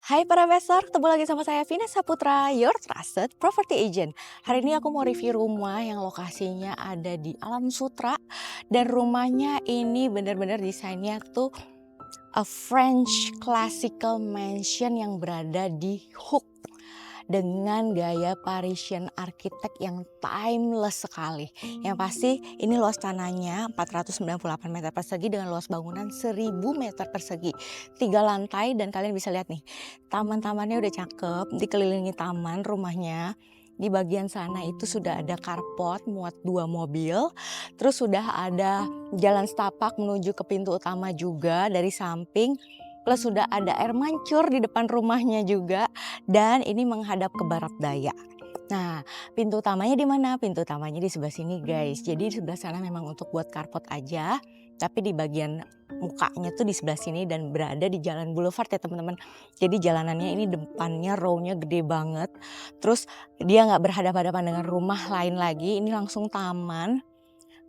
Hai para investor, ketemu lagi sama saya Vina Saputra, your trusted property agent. Hari ini aku mau review rumah yang lokasinya ada di Alam Sutra. Dan rumahnya ini benar-benar desainnya tuh a French classical mansion yang berada di Hook. Dengan gaya Parisian architect yang timeless sekali. Yang pasti ini luas tanahnya 498 meter persegi dengan luas bangunan 1000 meter persegi. 3 lantai dan kalian bisa lihat nih, taman-tamannya udah cakep, dikelilingi taman rumahnya. Di bagian sana itu sudah ada carport muat 2 mobil. Terus sudah ada jalan setapak menuju ke pintu utama juga dari samping. Plus sudah ada air mancur di depan rumahnya juga. Dan ini menghadap ke barat daya. Nah, pintu utamanya di mana? Pintu utamanya di sebelah sini, guys. Jadi di sebelah sana memang untuk buat carport aja, tapi di bagian mukanya tuh di sebelah sini dan berada di jalan boulevard ya teman-teman. Jadi jalanannya ini depannya row-nya gede banget. Terus dia nggak berhadapan-hadapan dengan rumah lain lagi. Ini langsung taman.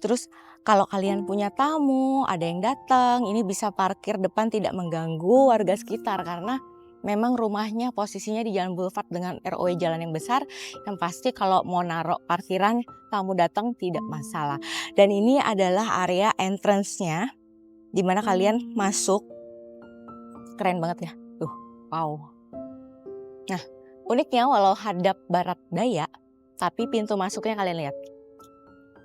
Terus kalau kalian punya tamu, ada yang datang, ini bisa parkir depan tidak mengganggu warga sekitar karena memang rumahnya posisinya di jalan boulevard dengan ROW jalan yang besar. Yang pasti kalau mau naruh parkiran tamu datang tidak masalah. Dan ini adalah area entrance-nya di mana kalian masuk. Keren banget ya. Tuh, wow. Nah, uniknya walau hadap barat daya, tapi pintu masuknya kalian lihat.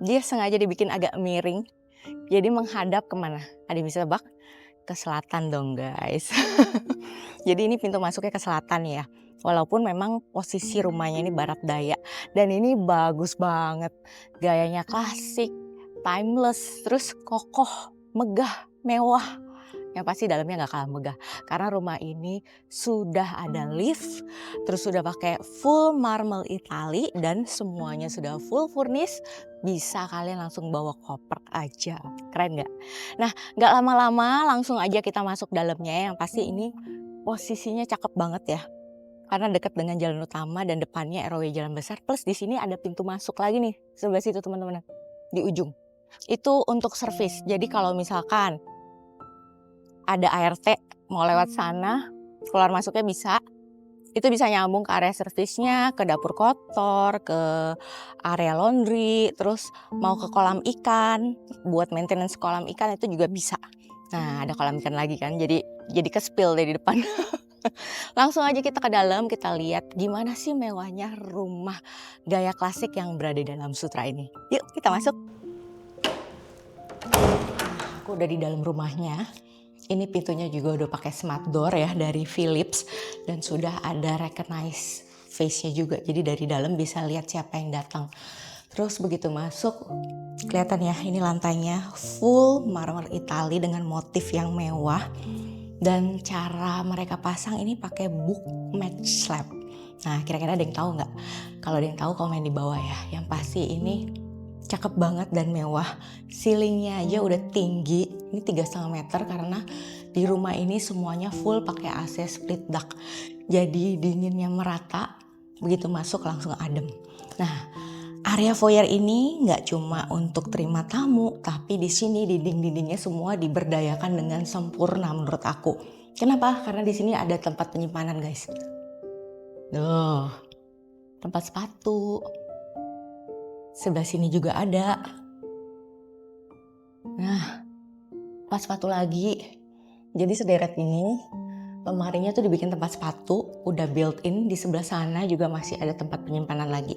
Dia sengaja dibikin agak miring. Jadi menghadap kemana? Ada yang bisa tebak? Ke selatan dong guys. Jadi ini pintu masuknya ke selatan ya. Walaupun memang posisi rumahnya ini barat daya. Dan ini bagus banget. Gayanya klasik, timeless, terus kokoh, megah, mewah. Yang pasti dalamnya gak kalah megah. Karena rumah ini sudah ada lift, terus sudah pakai full marble Itali dan semuanya sudah full furnish. Bisa kalian langsung bawa koper aja. Keren gak? Nah, gak lama-lama langsung aja kita masuk dalamnya. Yang pasti ini posisinya cakep banget ya. Karena dekat dengan jalan utama dan depannya ROW jalan besar. Plus di sini ada pintu masuk lagi nih. Sebelah situ teman-teman. Di ujung. Itu untuk servis. Jadi kalau misalkan ada ART mau lewat sana, keluar masuknya bisa. Itu bisa nyambung ke area servisnya, ke dapur kotor, ke area laundry, terus mau ke kolam ikan, buat maintenance kolam ikan itu juga bisa. Nah, ada kolam ikan lagi kan, jadi ke spill dari depan. Langsung aja kita ke dalam, kita lihat gimana sih mewahnya rumah gaya klasik yang berada di dalam Sutra ini. Yuk kita masuk. Aku udah di dalam rumahnya. Ini pintunya juga udah pakai smart door ya dari Philips dan sudah ada recognize face-nya juga. Jadi dari dalam bisa lihat siapa yang datang. Terus begitu masuk kelihatan ya ini lantainya full marmer Itali dengan motif yang mewah. Dan cara mereka pasang ini pakai book match slab. Nah kira-kira ada yang tahu nggak? Kalau ada yang tahu komen di bawah ya. Yang pasti ini cakep banget dan mewah. Ceilingnya aja udah tinggi. Ini 3,5 meter karena di rumah ini semuanya full pakai AC split duct. Jadi dinginnya merata. Begitu masuk langsung adem. Nah, area foyer ini nggak cuma untuk terima tamu, tapi di sini dinding-dindingnya semua diberdayakan dengan sempurna menurut aku. Kenapa? Karena di sini ada tempat penyimpanan, guys. Duh, tempat sepatu. Sebelah sini juga ada. Nah, tempat sepatu lagi. Jadi sederet ini, lemarinya tuh dibikin tempat sepatu, udah built in. Di sebelah sana juga masih ada tempat penyimpanan lagi.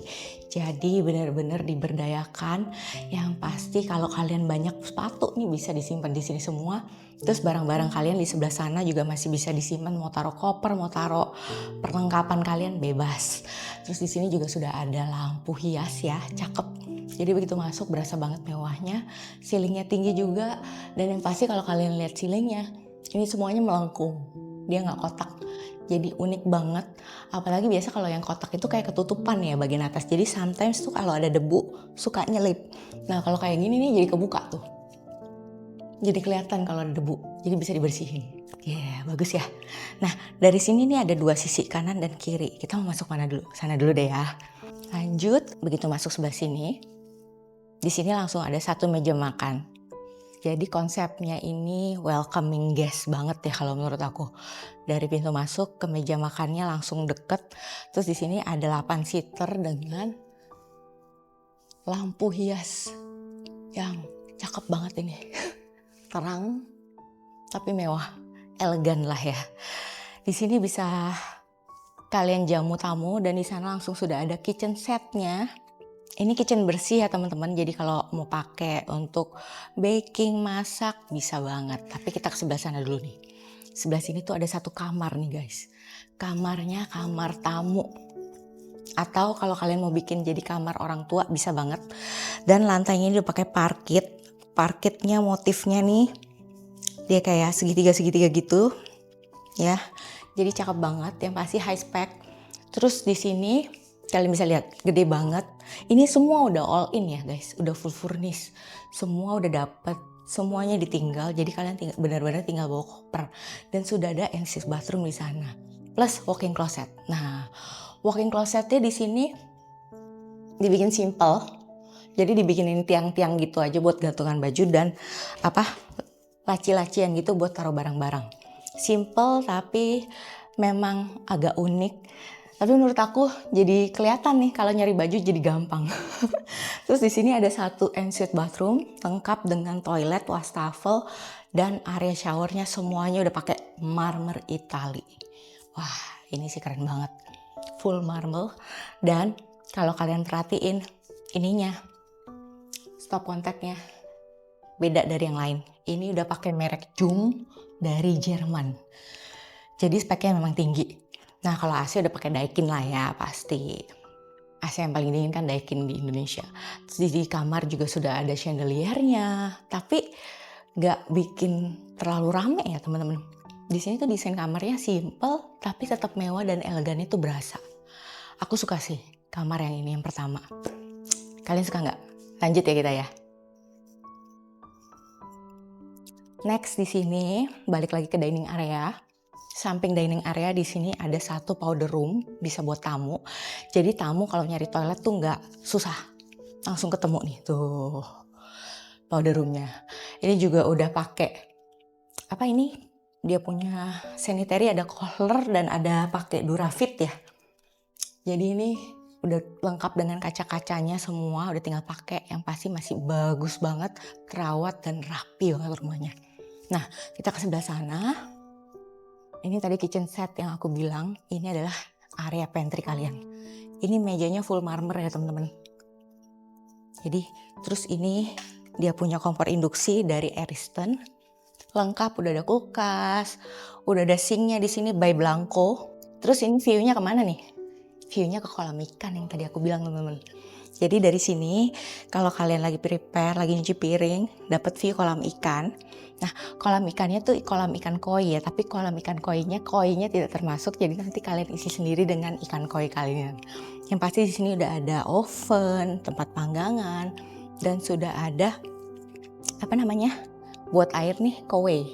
Jadi benar-benar diberdayakan. Yang pasti kalau kalian banyak sepatu nih bisa disimpan di sini semua. Terus barang-barang kalian di sebelah sana juga masih bisa disimpan. Mau taruh koper, mau taruh perlengkapan kalian bebas. Terus di sini juga sudah ada lampu hias ya, cakep. Jadi begitu masuk berasa banget mewahnya. Ceilingnya tinggi juga. Dan yang pasti kalau kalian lihat ceilingnya, ini semuanya melengkung. Dia nggak kotak. Jadi unik banget. Apalagi biasa kalau yang kotak itu kayak ketutupan ya bagian atas. Jadi sometimes tuh kalau ada debu suka nyelip. Nah kalau kayak gini nih jadi kebuka tuh. Jadi kelihatan kalau ada debu. Jadi bisa dibersihin. Bagus ya. Nah dari sini nih ada 2 sisi kanan dan kiri. Kita mau masuk mana dulu? Sana dulu deh ya. Lanjut begitu masuk sebelah sini. Di sini langsung ada 1 meja makan. Jadi konsepnya ini welcoming guest banget ya kalau menurut aku. Dari pintu masuk ke meja makannya langsung deket. Terus di sini ada 8 seater dengan lampu hias yang cakep banget ini. Terang tapi mewah, elegan lah ya. Di sini bisa kalian jamu tamu dan di sana langsung sudah ada kitchen setnya. Ini kitchen bersih ya teman-teman, jadi kalau mau pakai untuk baking, masak bisa banget. Tapi kita ke sebelah sana dulu nih. Sebelah sini tuh ada satu kamar nih guys. Kamarnya kamar tamu. Atau kalau kalian mau bikin jadi kamar orang tua bisa banget. Dan lantainya ini udah pakai parket. Parketnya motifnya nih dia kayak segitiga-segitiga gitu. Ya. Jadi cakep banget, yang pasti high spec. Terus di sini kalian bisa lihat gede banget. Ini semua udah all in ya guys, udah full furnish. Semua udah dapet, semuanya ditinggal. Jadi kalian benar-benar tinggal bawa koper. Dan sudah ada ensuite bathroom di sana. Plus walk-in closet. Nah, walk-in closetnya di sini dibikin simple. Jadi dibikinin tiang-tiang gitu aja buat gantungan baju dan laci-lacian gitu buat taruh barang-barang. Simple tapi memang agak unik. Tapi menurut aku jadi kelihatan nih kalau nyari baju jadi gampang. Terus di sini ada satu ensuite bathroom lengkap dengan toilet, wastafel dan area showernya semuanya udah pakai marmer Itali. Wah, ini sih keren banget. Full marble dan kalau kalian perhatiin ininya stop kontaknya beda dari yang lain. Ini udah pakai merek Jung dari Jerman. Jadi speknya memang tinggi. Nah kalau AC udah pakai Daikin lah ya pasti. AC yang paling dingin kan Daikin di Indonesia. Terus di kamar juga sudah ada chandeliernya. Tapi gak bikin terlalu rame ya teman-teman. Di sini tuh desain kamarnya simple tapi tetap mewah dan elegan itu berasa. Aku suka sih kamar yang ini yang pertama. Kalian suka nggak? Lanjut ya kita ya. Next di sini balik lagi ke dining area. Samping dining area di sini ada satu powder room bisa buat tamu. Jadi tamu kalau nyari toilet tuh nggak susah, langsung ketemu nih tuh powder roomnya. Ini juga udah pakai ini? Dia punya sanitary ada collar dan ada pakai Durafit ya. Jadi ini udah lengkap dengan kaca-kacanya semua, udah tinggal pakai. Yang pasti masih bagus banget, terawat dan rapi banget rumahnya. Nah kita ke sebelah sana. Ini tadi kitchen set yang aku bilang, ini adalah area pantry kalian. Ini mejanya full marmer ya teman-teman. Jadi terus ini dia punya kompor induksi dari Ariston. Lengkap, udah ada kulkas, udah ada sinknya di sini by Blanco. Terus ini view-nya kemana nih? View-nya ke kolam ikan yang tadi aku bilang teman-teman. Jadi dari sini kalau kalian lagi prepare, lagi nyuci piring, dapat view kolam ikan. Nah kolam ikannya tuh kolam ikan koi ya, tapi kolam ikan koinya tidak termasuk. Jadi nanti kalian isi sendiri dengan ikan koi kalian. Yang pasti di sini udah ada oven, tempat panggangan, dan sudah ada buat air nih kowei.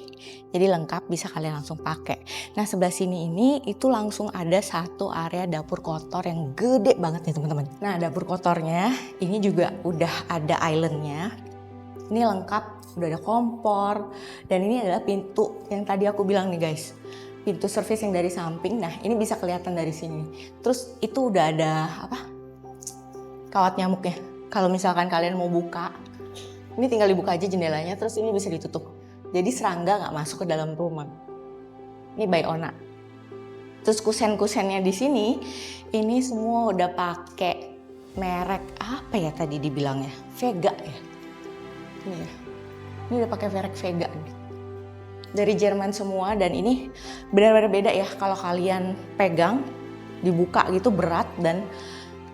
Jadi lengkap bisa kalian langsung pakai. Nah sebelah sini ini itu langsung ada satu area dapur kotor yang gede banget nih teman-teman. Nah dapur kotornya ini juga udah ada islandnya. Ini lengkap, udah ada kompor. Dan ini adalah pintu yang tadi aku bilang nih guys. Pintu service yang dari samping. Nah ini bisa kelihatan dari sini. Terus itu udah ada kawat nyamuknya. Kalau misalkan kalian mau buka, ini tinggal dibuka aja jendelanya, terus ini bisa ditutup. Jadi serangga nggak masuk ke dalam rumah. Ini by Ona. Terus kusen-kusennya di sini, ini semua udah pakai merek apa ya tadi dibilangnya? Vega ya. Ini ya. Ini udah pakai merek Vega nih. Dari Jerman semua dan ini benar-benar beda ya kalau kalian pegang, dibuka gitu berat dan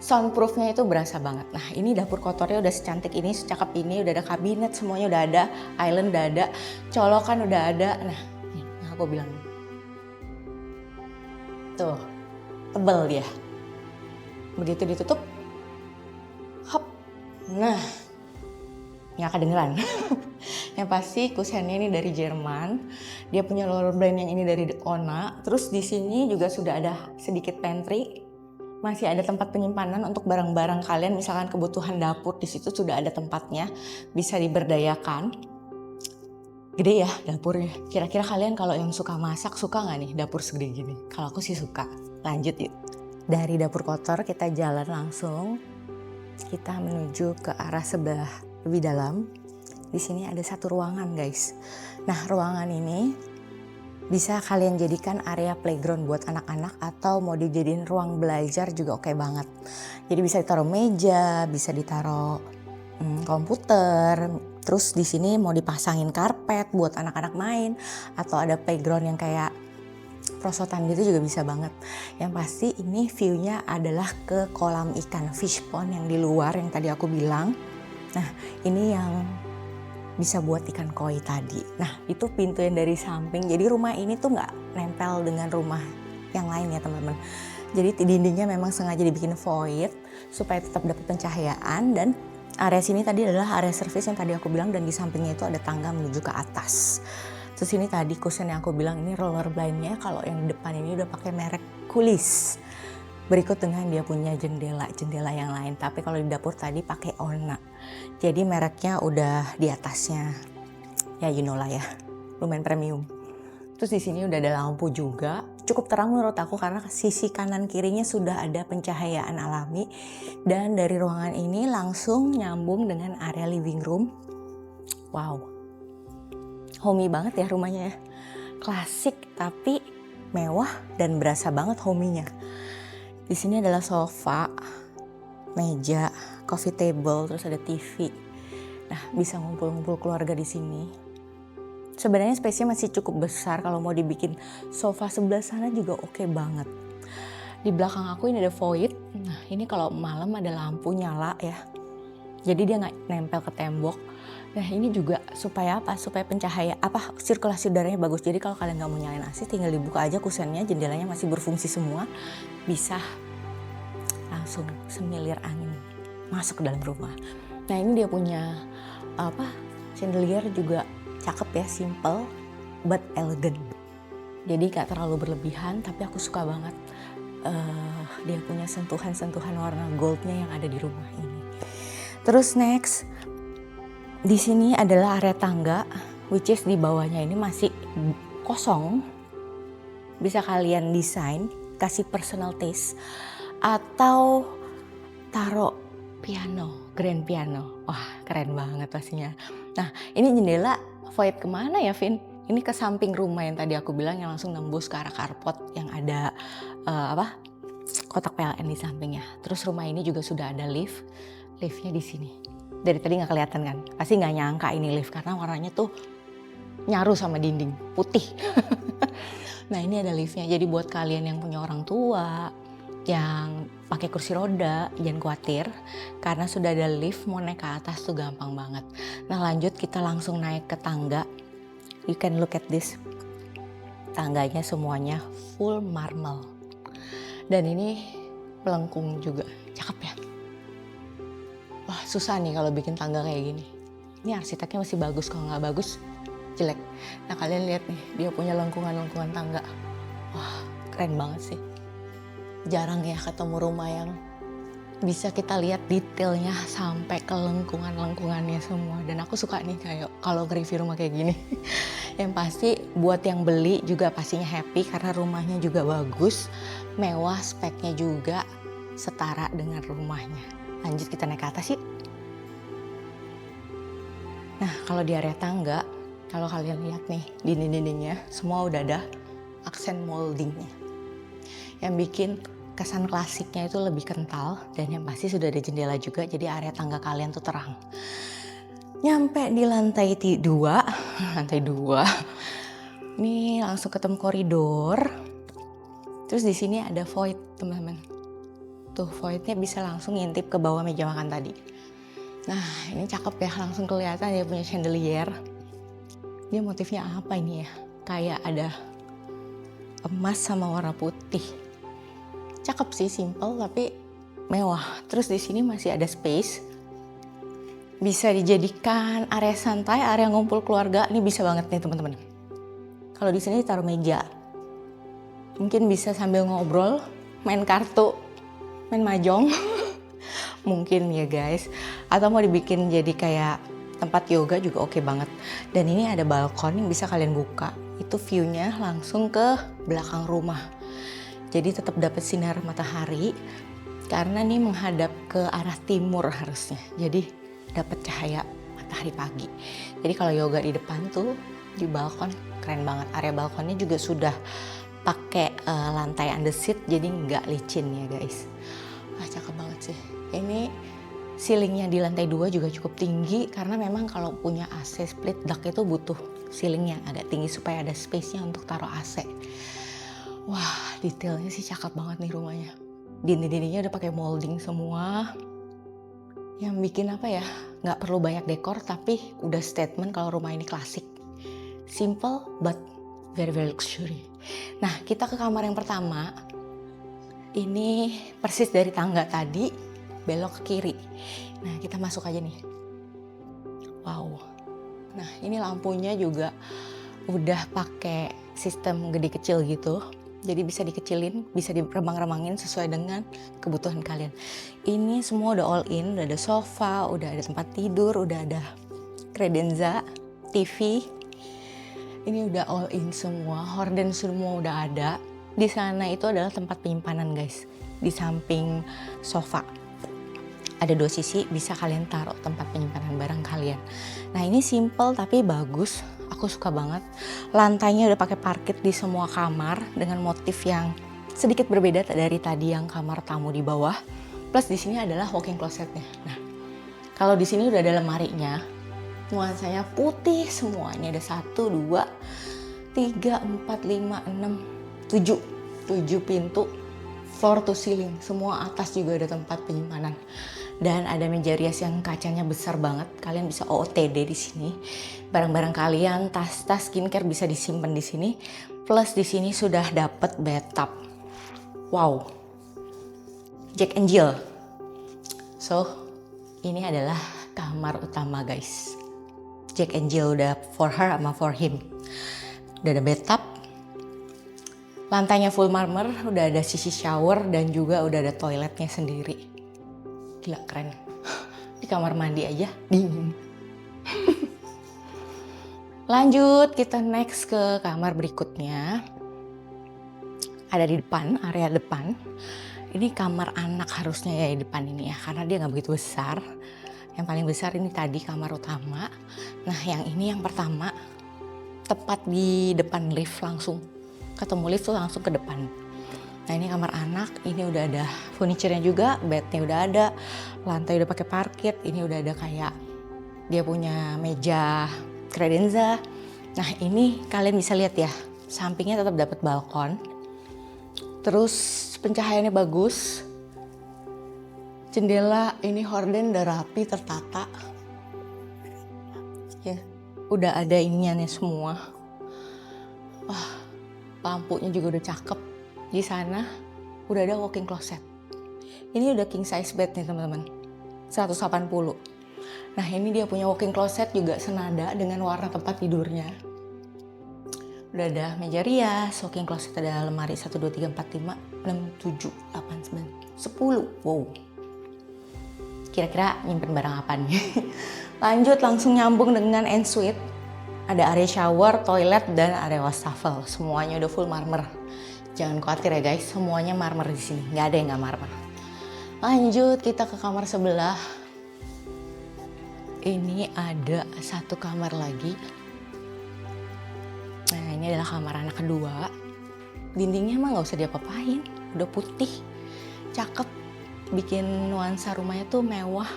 soundproofnya itu berasa banget. Nah ini dapur kotornya udah secantik ini, secakep ini, udah ada kabinet semuanya udah ada, island udah ada, colokan udah ada. Nah ini yang aku bilang. Tuh, tebel dia. Begitu ditutup, hop. Nah, nggak kedengeran. Yang pasti kusennya ini dari Jerman. Dia punya lower brand yang ini dari Ona. Terus di sini juga sudah ada sedikit pantry. Masih ada tempat penyimpanan untuk barang-barang kalian, misalkan kebutuhan dapur di situ sudah ada tempatnya, bisa diberdayakan. Gede ya dapurnya. Kira-kira kalian kalau yang suka masak suka nggak nih dapur segede gini? Kalau aku sih suka. Lanjut yuk. Dari dapur kotor kita jalan langsung. Kita menuju ke arah sebelah lebih dalam. Di sini ada satu ruangan guys. Nah ruangan ini bisa kalian jadikan area playground buat anak-anak atau mau dijadiin ruang belajar juga oke banget. Jadi bisa ditaruh meja, bisa ditaruh komputer. Terus di sini mau dipasangin karpet buat anak-anak main atau ada playground yang kayak prosotan gitu juga bisa banget. Yang pasti ini view-nya adalah ke kolam ikan fish pond yang di luar yang tadi aku bilang. Nah ini yang bisa buat ikan koi tadi. Nah itu pintu yang dari samping. Jadi rumah ini tuh nggak nempel dengan rumah yang lain ya teman-teman. Jadi dindingnya memang sengaja dibikin void supaya tetap dapat pencahayaan. Dan area sini tadi adalah area service yang tadi aku bilang, dan di sampingnya itu ada tangga menuju ke atas. Terus ini tadi cushion yang aku bilang ini roller blind-nya kalau yang di depan ini udah pakai merek Kulis. Berikut dengan dia punya jendela yang lain. Tapi kalau di dapur tadi pakai Onna. Jadi mereknya udah di atasnya. Ya you know lah ya. Lumayan premium. Terus di sini udah ada lampu juga. Cukup terang menurut aku karena sisi kanan kirinya sudah ada pencahayaan alami. Dan dari ruangan ini langsung nyambung dengan area living room. Wow. Homey banget ya rumahnya ya. Klasik tapi mewah dan berasa banget homey-nya. Di sini adalah sofa, meja, coffee table, terus ada TV. Nah, bisa ngumpul-ngumpul keluarga di sini. Sebenarnya space-nya masih cukup besar, kalau mau dibikin sofa sebelah sana juga oke banget. Di belakang aku ini ada void. Nah, ini kalau malam ada lampu nyala ya. Jadi dia nggak nempel ke tembok. Nah, ini juga supaya apa? Supaya sirkulasi udaranya bagus. Jadi kalau kalian nggak mau nyalain AC, tinggal dibuka aja kusennya, jendelanya masih berfungsi semua. Bisa langsung semilir angin masuk ke dalam rumah. Nah, ini dia punya chandelier juga cakep ya, simple but elegant. Jadi gak terlalu berlebihan, tapi aku suka banget dia punya sentuhan-sentuhan warna goldnya yang ada di rumah ini. Terus next, di sini adalah area tangga, which is di bawahnya ini masih kosong. Bisa kalian desain, kasih personal taste, atau taruh piano, grand piano. Wah keren banget pastinya. Nah ini jendela void kemana ya Vin? Ini ke samping rumah yang tadi aku bilang yang langsung nembus ke arah carport yang ada kotak PLN di sampingnya. Terus rumah ini juga sudah ada liftnya di sini. Dari tadi nggak kelihatan kan? Pasti nggak nyangka ini lift karena warnanya tuh nyaru sama dinding putih. Nah ini ada liftnya. Jadi buat kalian yang punya orang tua, yang pakai kursi roda, jangan khawatir karena sudah ada lift, mau naik ke atas tuh gampang banget. Nah lanjut kita langsung naik ke tangga. You can look at this. Tangganya semuanya full marble. Dan ini melengkung juga, cakep ya. Wah susah nih kalau bikin tangga kayak gini. Ini arsiteknya masih bagus, kalau nggak bagus jelek. Nah kalian lihat nih, dia punya lengkungan-lengkungan tangga. Wah keren banget sih. Jarang ya ketemu rumah yang bisa kita lihat detailnya sampai ke lengkungan-lengkungannya semua. Dan aku suka nih kayak kalau nge-review rumah kayak gini. Yang pasti buat yang beli juga pastinya happy karena rumahnya juga bagus, mewah, speknya juga setara dengan rumahnya. Lanjut kita naik ke atas yuk. Nah kalau di area tangga, kalau kalian lihat nih dinding-dindingnya semua udah ada aksen moldingnya. Yang bikin kesan klasiknya itu lebih kental dan yang pasti sudah ada jendela juga jadi area tangga kalian tuh terang. Nyampe di lantai 2, ini langsung ketemu koridor. Terus di sini ada void teman-teman. Tuh voidnya bisa langsung ngintip ke bawah meja makan tadi. Nah ini cakep ya, langsung kelihatan dia punya chandelier. Dia motifnya apa ini ya? Kayak ada emas sama warna putih. Cakep sih, simple tapi mewah. Terus di sini masih ada space. Bisa dijadikan area santai, area ngumpul keluarga. Ini bisa banget nih teman-teman. Kalau di sini taruh meja. Mungkin bisa sambil ngobrol, main kartu, main mahjong. Mungkin ya guys. Atau mau dibikin jadi kayak tempat yoga juga oke banget. Dan ini ada balkon yang bisa kalian buka. Itu view-nya langsung ke belakang rumah. Jadi tetap dapat sinar matahari karena nih menghadap ke arah timur harusnya. Jadi dapat cahaya matahari pagi. Jadi kalau yoga di depan tuh di balkon keren banget. Area balkonnya juga sudah pakai lantai andesit jadi nggak licin ya guys. Wah cakep banget sih. Ini ceilingnya di lantai 2 juga cukup tinggi karena memang kalau punya AC split duct itu butuh ceilingnya agak tinggi supaya ada space-nya untuk taruh AC. Wah detailnya sih cakep banget nih rumahnya. Dinding-dindingnya udah pakai molding semua. Yang bikin apa ya, nggak perlu banyak dekor tapi udah statement kalau rumah ini klasik. Simple but very luxury. Nah kita ke kamar yang pertama. Ini persis dari tangga tadi belok ke kiri. Nah kita masuk aja nih. Wow. Nah ini lampunya juga udah pakai sistem gede kecil gitu. Jadi bisa dikecilin, bisa diremang-remangin sesuai dengan kebutuhan kalian. Ini semua udah all in, udah ada sofa, udah ada tempat tidur, udah ada kredenza, TV. Ini udah all in semua, horden semua udah ada. Di sana itu adalah tempat penyimpanan guys. Di samping sofa. Ada 2 sisi bisa kalian taruh tempat penyimpanan barang kalian. Nah ini simple tapi bagus. Aku suka banget. Lantainya udah pakai parket di semua kamar dengan motif yang sedikit berbeda dari tadi yang kamar tamu di bawah. Plus di sini adalah walk-in closetnya. Nah kalau di sini udah ada lemarinya. Nuansanya putih semua. Ini ada 1, 2, 3, 4, 5, 6. 7 pintu, floor to ceiling, semua atas juga ada tempat penyimpanan. Dan ada meja rias yang kacanya besar banget, kalian bisa OOTD di sini. Barang-barang kalian, tas-tas skincare bisa disimpan di sini. Plus di sini sudah dapat bathtub. Wow, Jack and Jill. So, ini adalah kamar utama guys. Jack and Jill udah for her sama for him. Udah ada bathtub. Lantainya full marmer, udah ada sisi shower dan juga udah ada toiletnya sendiri. Gila keren. Di kamar mandi aja dingin. Lanjut kita next ke kamar berikutnya. Ada di depan, area depan. Ini kamar anak harusnya ya di depan ini ya, karena dia nggak begitu besar. Yang paling besar ini tadi kamar utama. Nah yang ini yang pertama, tepat di depan lift langsung. Ketemu lift tuh langsung ke depan. Nah ini kamar anak, ini udah ada furniture-nya juga, bednya udah ada, lantai udah pakai parket, ini udah ada kayak dia punya meja kredenza. Nah ini kalian bisa lihat ya, sampingnya tetap dapat balkon. Terus pencahayaannya bagus. Jendela ini horden udah rapi, tertata. Ya, udah ada iniannya semua. Wah. Lampunya juga udah cakep. Di sana udah ada walk-in closet. Ini udah king size bed nih teman-teman. 180. Nah ini dia punya walk-in closet juga senada dengan warna tempat tidurnya. Udah ada meja rias, walk-in closet ada lemari 1, 2, 3, 4, 5, 6, 7, 8, 9, 10. Wow. Kira-kira nyimpen barang apa nih? Lanjut langsung nyambung dengan ensuite. Ada area shower, toilet, dan area wastafel. Semuanya udah full marmer. Jangan khawatir ya guys, semuanya marmer di sini. Nggak ada yang nggak marmer. Lanjut kita ke kamar sebelah. Ini ada 1 kamar lagi. Nah ini adalah kamar anak kedua. Dindingnya mah nggak usah diapa-apain. Udah putih, cakep. Bikin nuansa rumahnya tuh mewah,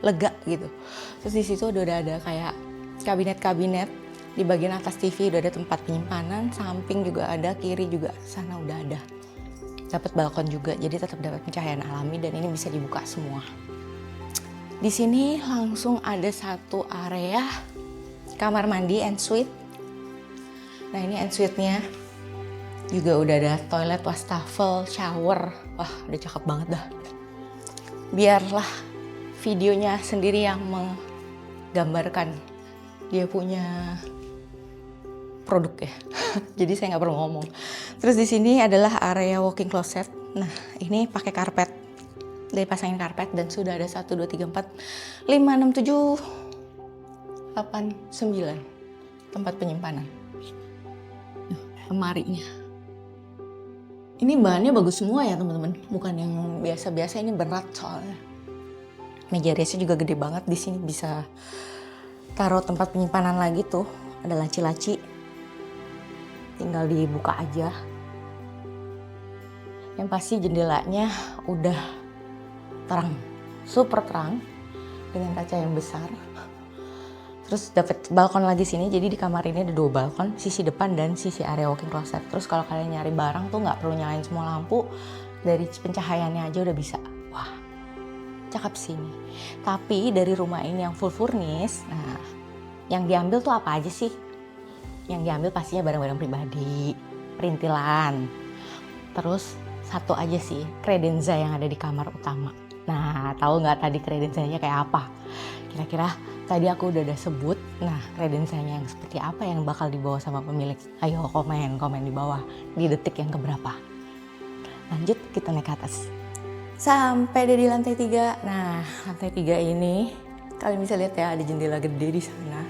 lega gitu. Terus di situ udah ada kayak kabinet-kabinet. Di bagian atas TV udah ada tempat penyimpanan, samping juga ada, kiri juga sana udah ada. Dapat balkon juga, jadi tetap dapat pencahayaan alami dan ini bisa dibuka semua. Di sini langsung ada 1 area kamar mandi ensuite. Nah ini ensuite-nya juga udah ada toilet, wastafel, shower. Wah udah cakep banget dah. Biarlah videonya sendiri yang menggambarkan dia punya produk ya. Jadi saya nggak perlu ngomong. Terus di sini adalah area walk-in closet. Nah, ini pakai karpet. Dari pasangin karpet dan sudah ada 1, 2, 3, 4, 5, 6, 7 89 tempat penyimpanan. Lemarinya. Ini bahannya bagus semua ya teman-teman, bukan yang biasa-biasa, ini berat soalnya. Meja riasnya juga gede banget, di sini bisa taruh tempat penyimpanan lagi tuh, ada laci-laci. Tinggal dibuka aja. Yang pasti jendelanya udah terang, super terang dengan kaca yang besar. Terus dapat balkon lagi sini, jadi di kamar ini ada 2 balkon, sisi depan dan sisi area walk-in closet. Terus kalau kalian nyari barang tuh nggak perlu nyalain semua lampu, dari pencahayaannya aja udah bisa. Wah, cakep sini. Tapi dari rumah ini yang full furnish, nah yang diambil tuh apa aja sih? Yang diambil pastinya barang-barang pribadi, perintilan. Terus satu aja sih, kredenza yang ada di kamar utama. Nah, tahu nggak tadi kredenzanya kayak apa? Kira-kira tadi aku udah sebut. Nah, kredenzanya yang seperti apa yang bakal dibawa sama pemilik? Ayo komen di bawah di detik yang keberapa. Lanjut, kita naik ke atas. Sampai deh di lantai 3. Nah, lantai 3 ini kalian bisa lihat ya, ada jendela gede di sana.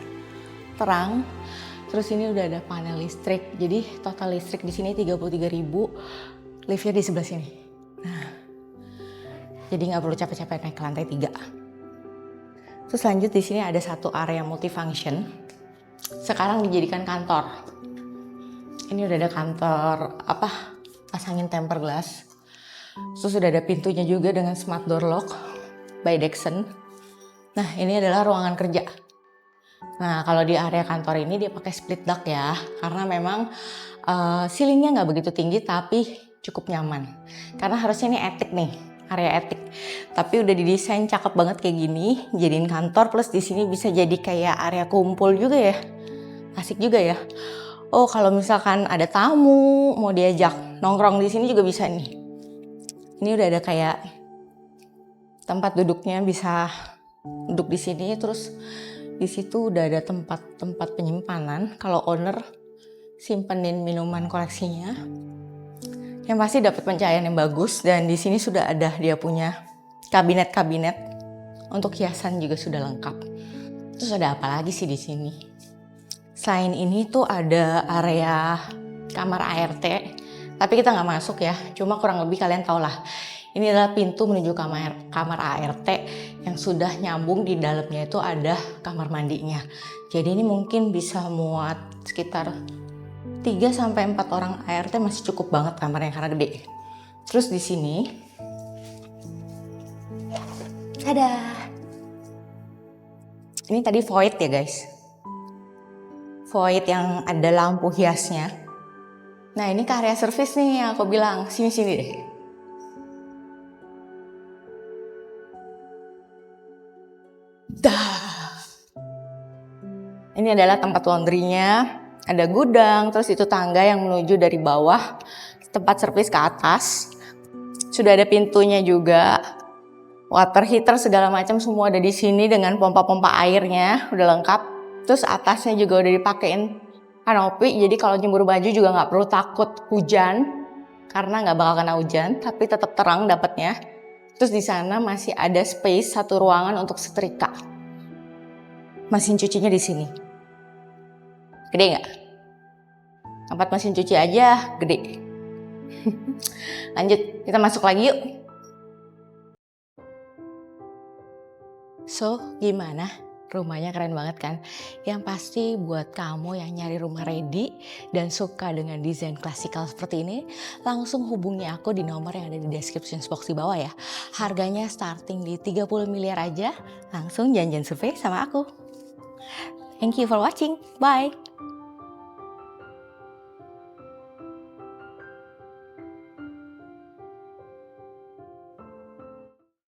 Terang. Terus ini udah ada panel listrik. Jadi total listrik di sini 33.000. Liftnya di sebelah sini. Nah, jadi nggak perlu capek-capek naik ke lantai 3. Terus lanjut di sini ada satu area multifunction. Sekarang dijadikan kantor. Ini udah ada kantor pasangin tempered glass. Terus sudah ada pintunya juga dengan smart door lock by Dexon. Nah, ini adalah ruangan kerja. Nah, kalau di area kantor ini dia pakai split duct ya, karena memang ceilingnya nggak begitu tinggi tapi cukup nyaman. Karena harusnya ini attic nih, area attic. Tapi udah didesain cakep banget kayak gini, jadiin kantor, plus di sini bisa jadi kayak area kumpul juga ya. Asik juga ya. Oh, kalau misalkan ada tamu mau diajak nongkrong di sini juga bisa nih. Ini udah ada kayak tempat duduknya, bisa duduk di sini. Terus di situ udah ada tempat penyimpanan. Kalau owner simpenin minuman koleksinya. Yang pasti dapat pencahayaan yang bagus, dan di sini sudah ada dia punya kabinet-kabinet untuk hiasan juga sudah lengkap. Terus ada apa lagi sih di sini? Selain ini tuh ada area kamar ART, tapi kita nggak masuk ya. Cuma kurang lebih kalian tau lah. Ini adalah pintu menuju kamar ART yang sudah nyambung, di dalamnya itu ada kamar mandinya. Jadi ini mungkin bisa muat sekitar 3-4 orang ART, masih cukup banget kamarnya karena gede. Terus di sini, ada. Ini tadi void ya guys. Void yang ada lampu hiasnya. Nah, ini ke area service nih yang aku bilang. Sini deh. Dah. Ini adalah tempat laundrynya. Ada gudang, terus itu tangga yang menuju dari bawah, tempat servis ke atas. Sudah ada pintunya juga. Water heater segala macam semua ada di sini dengan pompa-pompa airnya, udah lengkap. Terus atasnya juga udah dipakein kanopi, jadi kalau jemur baju juga nggak perlu takut hujan, karena nggak bakal kena hujan, tapi tetap terang dapatnya. Terus di sana masih ada space satu ruangan untuk setrika. Mesin cucinya di sini. Gede nggak? Tempat mesin cuci aja gede. Lanjut, kita masuk lagi yuk. So, gimana? Rumahnya keren banget kan? Yang pasti buat kamu yang nyari rumah ready dan suka dengan desain klasikal seperti ini, langsung hubungi aku di nomor yang ada di description box di bawah ya. Harganya starting di 30 miliar aja, langsung janjian survei sama aku. Thank you for watching, bye!